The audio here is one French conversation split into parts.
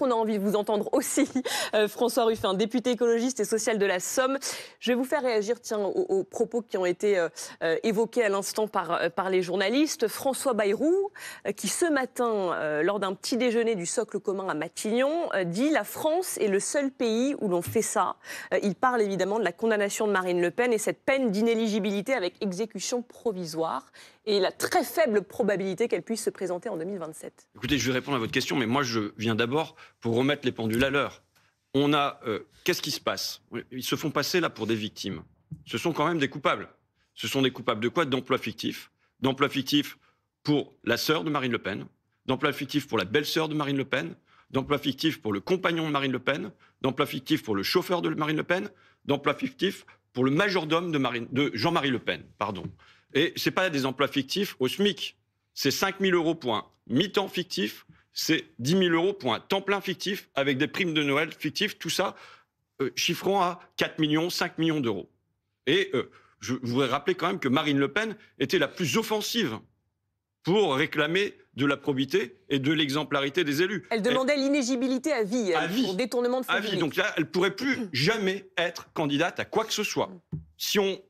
qu'on a envie de vous entendre aussi, François Ruffin, député écologiste et social de la Somme. Je vais vous faire réagir aux propos qui ont été évoqués à l'instant par les journalistes. François Bayrou, qui ce matin, lors d'un petit déjeuner du Socle commun à Matignon, dit « La France est le seul pays où l'on fait ça ». Il parle évidemment de la condamnation de Marine Le Pen et cette peine d'inéligibilité avec exécution provisoire et la très faible probabilité qu'elle puisse se présenter en 2027. Écoutez, je vais répondre à votre question, mais moi je viens d'abord pour remettre les pendules à l'heure. Qu'est-ce qui se passe? Ils se font passer là pour des victimes. Ce sont quand même des coupables. Ce sont des coupables de quoi? D'emploi fictif. D'emploi fictif pour la sœur de Marine Le Pen, d'emploi fictif pour la belle-sœur de Marine Le Pen, d'emploi fictif pour le compagnon de Marine Le Pen, d'emploi fictif pour le chauffeur de Marine Le Pen, d'emploi fictif pour le majordome de Jean-Marie Le Pen. Pardon. Et ce n'est pas des emplois fictifs au SMIC. C'est 5 000 € pour un mi-temps fictif, c'est 10 000 € pour un temps plein fictif, avec des primes de Noël fictives, tout ça chiffrant à 4 millions, 5 millions d'euros. Et je voudrais rappeler quand même que Marine Le Pen était la plus offensive pour réclamer de la probité et de l'exemplarité des élus. Elle demandait l'inéligibilité à vie, pour détournement de fonds publics. Donc là, elle ne pourrait plus jamais être candidate à quoi que ce soit. Si on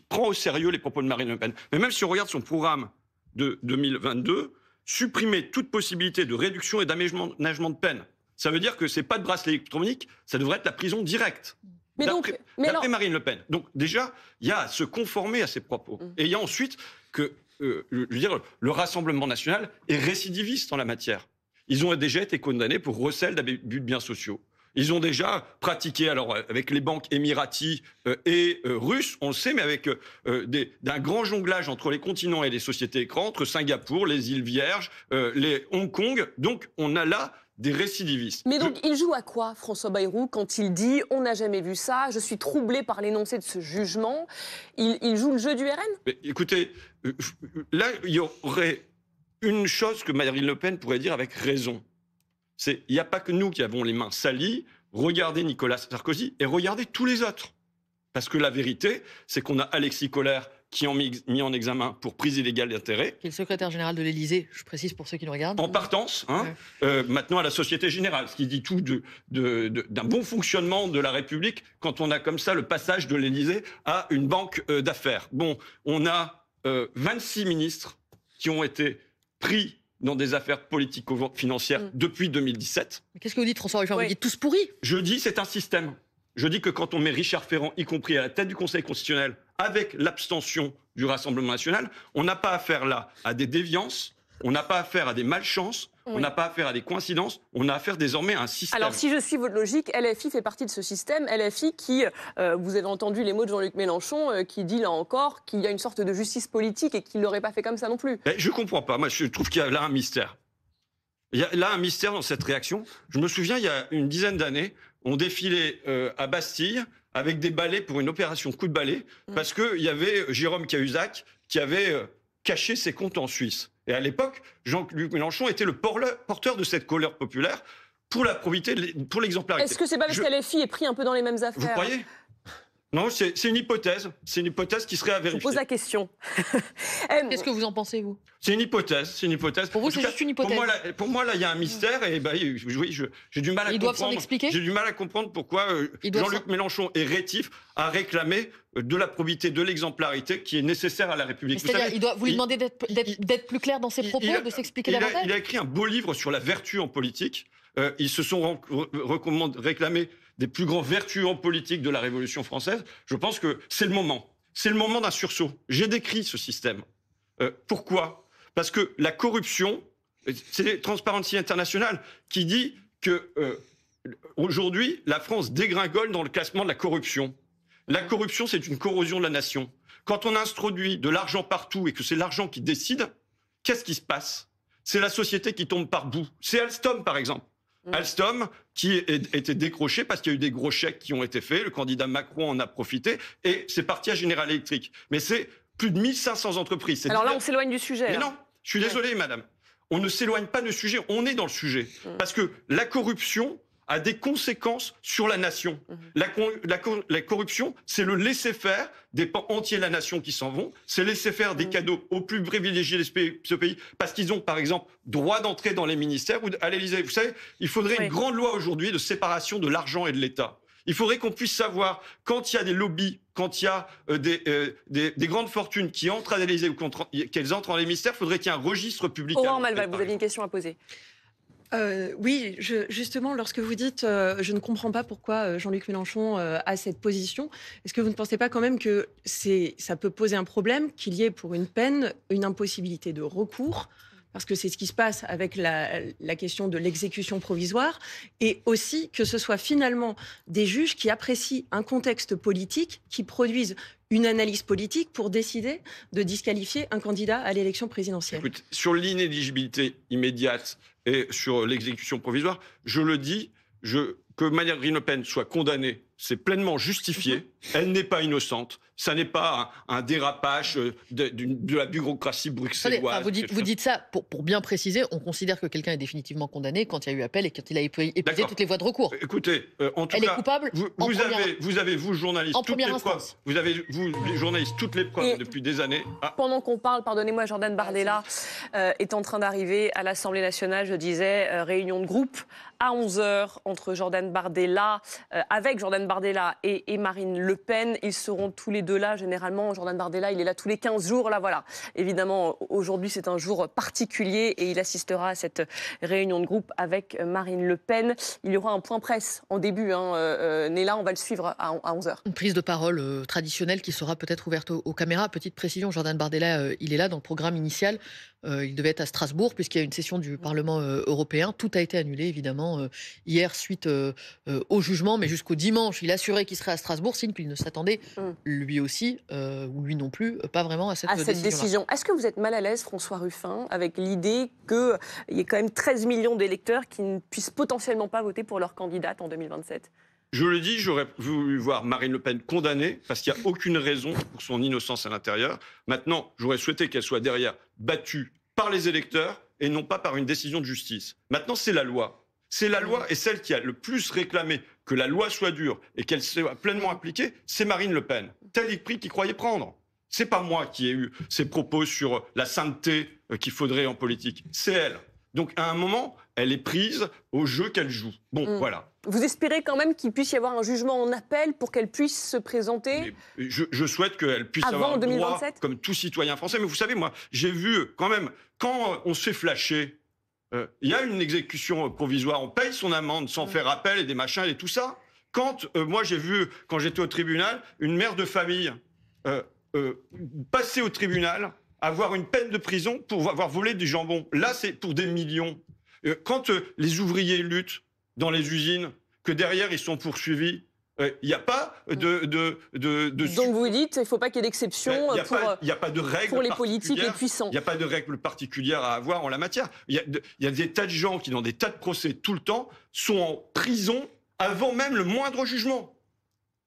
prend au sérieux les propos de Marine Le Pen. Mais même si on regarde son programme de 2022, supprimer toute possibilité de réduction et d'aménagement de peine. Ça veut dire que ce n'est pas de bracelet électronique, ça devrait être la prison directe. D'après Marine Le Pen. Donc déjà, il y a à se conformer à ses propos. Et il y a ensuite que je veux dire, le Rassemblement national est récidiviste en la matière. Ils ont déjà été condamnés pour recel d'abus de biens sociaux. Ils ont déjà pratiqué, alors avec les banques émiraties et russes, on le sait, mais avec d'un grand jonglage entre les continents et les sociétés écrans, entre Singapour, les îles Vierges, les Hong Kong. Donc on a là des récidivistes. Mais donc, il joue à quoi, François Bayrou, quand il dit « on n'a jamais vu ça, je suis troublé par l'énoncé de ce jugement ». Il joue le jeu du RN? Mais écoutez, là, il y aurait une chose que Marine Le Pen pourrait dire avec raison. C'est il n'y a pas que nous qui avons les mains salies, regardez Nicolas Sarkozy et regardez tous les autres. Parce que la vérité, c'est qu'on a Alexis Kohler qui ont mis en examen pour prise illégale d'intérêt. Qui est le secrétaire général de l'Élysée, je précise pour ceux qui nous regardent. En partance, maintenant à la Société Générale, ce qui dit tout d'un bon fonctionnement de la République quand on a comme ça le passage de l'Élysée à une banque d'affaires. Bon, on a 26 ministres qui ont été pris dans des affaires politico-financières depuis 2017. Qu'est-ce que vous dites, François Ruffin? Vous dites tous pourris? Je dis c'est un système. Je dis que quand on met Richard Ferrand, y compris à la tête du Conseil constitutionnel, avec l'abstention du Rassemblement national, on n'a pas affaire là à des déviances, on n'a pas affaire à des malchances, on n'a pas affaire à des coïncidences, on a affaire désormais à un système. Alors si je suis votre logique, LFI fait partie de ce système, LFI qui, vous avez entendu les mots de Jean-Luc Mélenchon, qui dit là encore qu'il y a une sorte de justice politique et qu'il ne l'aurait pas fait comme ça non plus. Je ne comprends pas, moi je trouve qu'il y a là un mystère. Il y a là un mystère dans cette réaction. Je me souviens, il y a une dizaine d'années, on défilait à Bastille avec des balais pour une opération coup de balai, parce qu'il y avait Jérôme Cahuzac qui avait caché ses comptes en Suisse. Et à l'époque, Jean-Luc Mélenchon était le porteur de cette colère populaire pour la probité, pour l'exemplarité. Est-ce que c'est pas parce que LFI est pris un peu dans les mêmes affaires? Vous croyez? Non, c'est une hypothèse. C'est une hypothèse qui serait à vérifier. Je vous pose la question. Qu'est-ce que vous en pensez, vous? C'est une hypothèse. C'est une hypothèse. Pour vous, c'est juste une hypothèse. Pour moi, là, il y a un mystère. Et oui, j'ai du mal à comprendre. Ils doivent s'en expliquer. J'ai du mal à comprendre pourquoi Jean-Luc Mélenchon est rétif à réclamer de la probité, de l'exemplarité qui est nécessaire à la République. C'est-à-dire, vous lui demandez d'être plus clair dans ses propos, de s'expliquer davantage? Il a écrit un beau livre sur la vertu en politique. Ils se sont réclamés des plus grands vertus en politique de la Révolution française. Je pense que c'est le moment. C'est le moment d'un sursaut. J'ai décrit ce système. Pourquoi? Parce que la corruption, c'est Transparency International qui dit que aujourd'hui, la France dégringole dans le classement de la corruption. La corruption, c'est une corrosion de la nation. Quand on introduit de l'argent partout et que c'est l'argent qui décide, qu'est-ce qui se passe? C'est la société qui tombe par bout. C'est Alstom, par exemple. Alstom, qui était décroché parce qu'il y a eu des gros chèques qui ont été faits, le candidat Macron en a profité, et c'est parti à General Electric. Mais c'est plus de 1500 entreprises. Alors là, on s'éloigne du sujet. Mais non, je suis désolé, madame. On ne s'éloigne pas du sujet, on est dans le sujet. Parce que la corruption a des conséquences sur la nation. La corruption, c'est le laisser-faire des pans entiers de la nation qui s'en vont, c'est laisser faire des cadeaux aux plus privilégiés de ce pays, parce qu'ils ont, par exemple, droit d'entrer dans les ministères ou à l'Élysée. Vous savez, il faudrait une grande loi aujourd'hui de séparation de l'argent et de l'État. Il faudrait qu'on puisse savoir, quand il y a des lobbies, quand il y a des grandes fortunes qui entrent à l'Élysée ou qu'elles entrent dans les ministères, il faudrait qu'il y ait un registre public. Aurore Malval, vous aviez une question à poser. Oui, justement, lorsque vous dites je ne comprends pas pourquoi Jean-Luc Mélenchon a cette position, est-ce que vous ne pensez pas quand même que ça peut poser un problème qu'il y ait pour une peine une impossibilité de recours ? Parce que c'est ce qui se passe avec la question de l'exécution provisoire, et aussi que ce soit finalement des juges qui apprécient un contexte politique, qui produisent une analyse politique pour décider de disqualifier un candidat à l'élection présidentielle. Écoute, sur l'inéligibilité immédiate et sur l'exécution provisoire, je le dis, que Marine Le Pen soit condamnée, c'est pleinement justifié. Elle n'est pas innocente. Ça n'est pas un dérapage de la bureaucratie bruxelloise. Vous dites ça pour bien préciser. On considère que quelqu'un est définitivement condamné quand il y a eu appel et quand il a épuisé toutes les voies de recours. Écoutez, en tout Elle cas, est coupable. Vous avez, vous journalistes, toutes les preuves. Vous avez, vous les journalistes, toutes les preuves depuis des années. Pendant qu'on parle, pardonnez-moi, Jordan Bardella est en train d'arriver à l'Assemblée nationale. Je disais réunion de groupe à 11h entre Jordan Bardella, avec Jordan Bardella et Marine Le Pen. Ils seront tous les deux là. Généralement, Jordan Bardella, il est là tous les 15 jours. Là, voilà. Évidemment, aujourd'hui, c'est un jour particulier et il assistera à cette réunion de groupe avec Marine Le Pen. Il y aura un point presse en début. Néla, on va le suivre à 11h. Une prise de parole traditionnelle qui sera peut-être ouverte aux caméras. Petite précision, Jordan Bardella, il est là dans le programme initial. Il devait être à Strasbourg puisqu'il y a une session du Parlement européen. Tout a été annulé, évidemment, hier suite au jugement. Mais jusqu'au dimanche, il assurait qu'il serait à Strasbourg, signe qu'il ne s'attendait, lui aussi, ou lui non plus, pas vraiment à cette décision. Est-ce que vous êtes mal à l'aise, François Ruffin, avec l'idée qu'il y ait quand même 13 millions d'électeurs qui ne puissent potentiellement pas voter pour leur candidate en 2027 ? Je le dis, j'aurais voulu voir Marine Le Pen condamnée parce qu'il n'y a aucune raison pour son innocence à l'intérieur. Maintenant, j'aurais souhaité qu'elle soit derrière battue par les électeurs et non pas par une décision de justice. Maintenant, c'est la loi. C'est la loi et celle qui a le plus réclamé que la loi soit dure et qu'elle soit pleinement appliquée, c'est Marine Le Pen. Tel prix qu'il croyait prendre. C'est pas moi qui ai eu ces propos sur la sainteté qu'il faudrait en politique. C'est elle. Donc, à un moment, elle est prise au jeu qu'elle joue. Bon, voilà. Vous espérez quand même qu'il puisse y avoir un jugement en appel pour qu'elle puisse se présenter je souhaite qu'elle puisse avoir un droit comme tout citoyen français. Mais vous savez, moi, j'ai vu quand même, quand on se fait flasher, il y a une exécution provisoire, on paye son amende sans faire appel et des machins et tout ça. Quand moi, j'ai vu, quand j'étais au tribunal, une mère de famille passer au tribunal, avoir une peine de prison pour avoir volé du jambon. Là, c'est pour des millions. Quand les ouvriers luttent dans les usines, que derrière, ils sont poursuivis, il n'y a pas de... Donc vous dites qu'il ne faut pas qu'il y ait d'exception pour les politiques et puissants. Il n'y a pas de règles particulières à avoir en la matière. Il y a des tas de gens qui, dans des tas de procès tout le temps, sont en prison avant même le moindre jugement.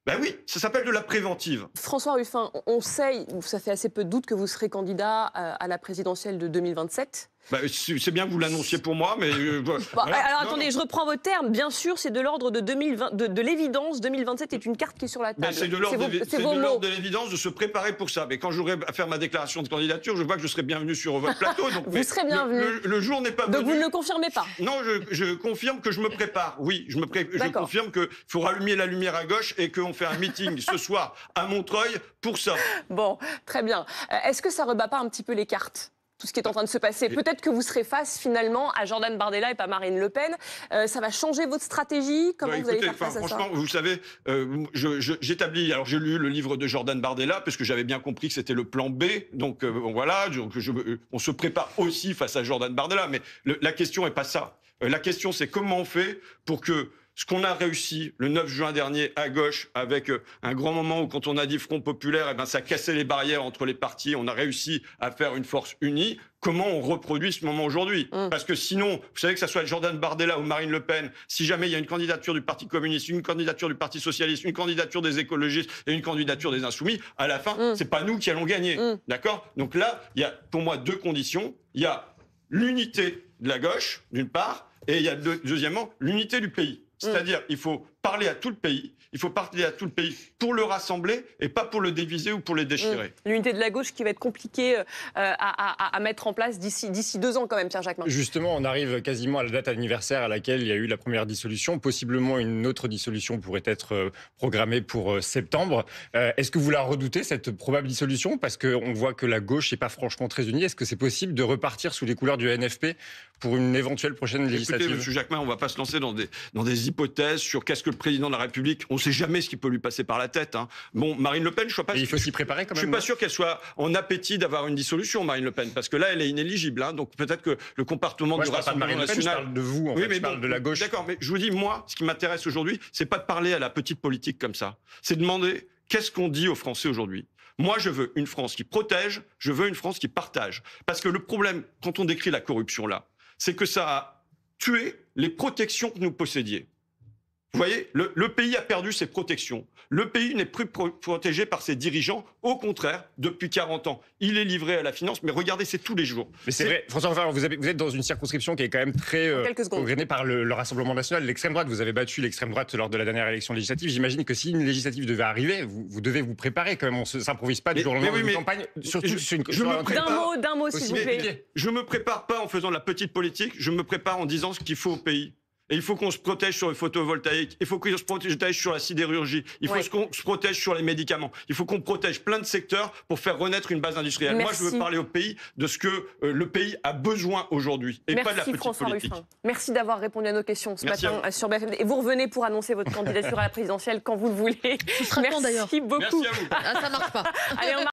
Ben oui, ça s'appelle de la préventive. François Ruffin, on sait, ça fait assez peu de doute que vous serez candidat à la présidentielle de 2027. C'est bien que vous l'annonciez pour moi, mais... Alors attendez, je reprends vos termes. Bien sûr, c'est de l'ordre de l'évidence. 2027 est une carte qui est sur la table. C'est de l'ordre de l'évidence de se préparer pour ça. Mais quand j'aurai à faire ma déclaration de candidature, je vois que je serai bienvenu sur votre plateau. Donc, vous serez bienvenu. Le jour n'est pas venu. Donc vous ne le confirmez pas? Non, je confirme que je me prépare. Oui, je confirme qu'il faut rallumer la lumière à gauche et qu'on fait un meeting ce soir à Montreuil pour ça. Bon, très bien. Est-ce que ça rebat pas un petit peu les cartes ? Tout ce qui est en train de se passer. Peut-être que vous serez face finalement à Jordan Bardella et pas Marine Le Pen. Ça va changer votre stratégie? Comment vous allez faire face à ça? Franchement, vous savez, j'établis... Alors j'ai lu le livre de Jordan Bardella parce que j'avais bien compris que c'était le plan B. Donc voilà, on se prépare aussi face à Jordan Bardella. Mais la question n'est pas ça. La question, c'est comment on fait pour que ce qu'on a réussi le 9 juin dernier à gauche, avec un grand moment où quand on a dit Front Populaire, ça cassait les barrières entre les partis, on a réussi à faire une force unie. Comment on reproduit ce moment aujourd'hui? Parce que sinon, vous savez que ça soit Jordan Bardella ou Marine Le Pen, si jamais il y a une candidature du Parti communiste, une candidature du Parti socialiste, une candidature des écologistes et une candidature des insoumis, à la fin, c'est pas nous qui allons gagner. D'accord? Donc là, il y a pour moi deux conditions. Il y a l'unité de la gauche, d'une part, et il y a deuxièmement l'unité du pays. C'est-à-dire, il faut parler à tout le pays. Il faut parler à tout le pays pour le rassembler et pas pour le diviser ou pour le déchirer. L'unité de la gauche qui va être compliquée à mettre en place d'ici 2 ans quand même, Pierre Jacquemin. Justement, on arrive quasiment à la date anniversaire à laquelle il y a eu la première dissolution. Possiblement, une autre dissolution pourrait être programmée pour septembre. Est-ce que vous la redoutez, cette probable dissolution? Parce qu'on voit que la gauche n'est pas franchement très unie. Est-ce que c'est possible de repartir sous les couleurs du NFP pour une éventuelle prochaine législative? Écoutez, M. Jacquemin, on ne va pas se lancer dans des hypothèses sur qu'est-ce que le président de la République... On ne sait jamais ce qui peut lui passer par la tête. Bon, Marine Le Pen, je ne suis pas... Et il faut s'y préparer quand même. Je ne suis pas sûr qu'elle soit en appétit d'avoir une dissolution, Marine Le Pen, parce que là, elle est inéligible. Donc peut-être que le comportement du Rassemblement national... Je parle de vous, en fait, je parle de la gauche. D'accord, mais je vous dis, moi, ce qui m'intéresse aujourd'hui, c'est pas de parler à la petite politique comme ça. C'est de demander qu'est-ce qu'on dit aux Français aujourd'hui. Moi, je veux une France qui protège, je veux une France qui partage. Parce que le problème, quand on décrit la corruption là, c'est que ça a tué les protections que nous possédions. Vous voyez, le pays a perdu ses protections. Le pays n'est plus protégé par ses dirigeants. Au contraire, depuis 40 ans, il est livré à la finance. Mais regardez, c'est tous les jours. Mais c'est vrai, François Ruffin, vous êtes dans une circonscription qui est quand même très gangrénée par le Rassemblement national, l'extrême droite. Vous avez battu l'extrême droite lors de la dernière élection législative. J'imagine que si une législative devait arriver, vous devez vous préparer quand même. On ne s'improvise pas du jour au lendemain d'une campagne. Surtout D'un mot, s'il vous plaît. Je ne me prépare pas en faisant de la petite politique. Je me prépare en disant ce qu'il faut au pays. Et il faut qu'on se protège sur le photovoltaïque, il faut qu'on se protège sur la sidérurgie, il faut qu'on se protège sur les médicaments, il faut qu'on protège plein de secteurs pour faire renaître une base industrielle. Merci. Moi, je veux parler au pays de ce que le pays a besoin aujourd'hui et pas de la petite François politique. Ruffin. Merci d'avoir répondu à nos questions ce matin sur BFM. Et vous revenez pour annoncer votre candidature à la présidentielle quand vous le voulez. Ce sera quand d'ailleurs? Merci beaucoup. Merci à vous. Ah, ça marche pas. Allez,